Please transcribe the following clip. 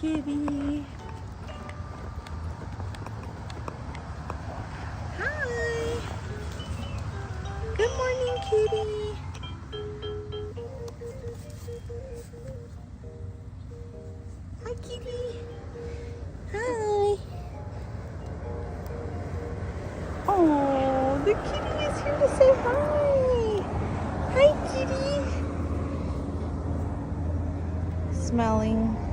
kitty. Hi. Good morning, kitty. Hi, kitty. Hi. Oh, the kitty is here to say hi. Hi, kitty. Smelling.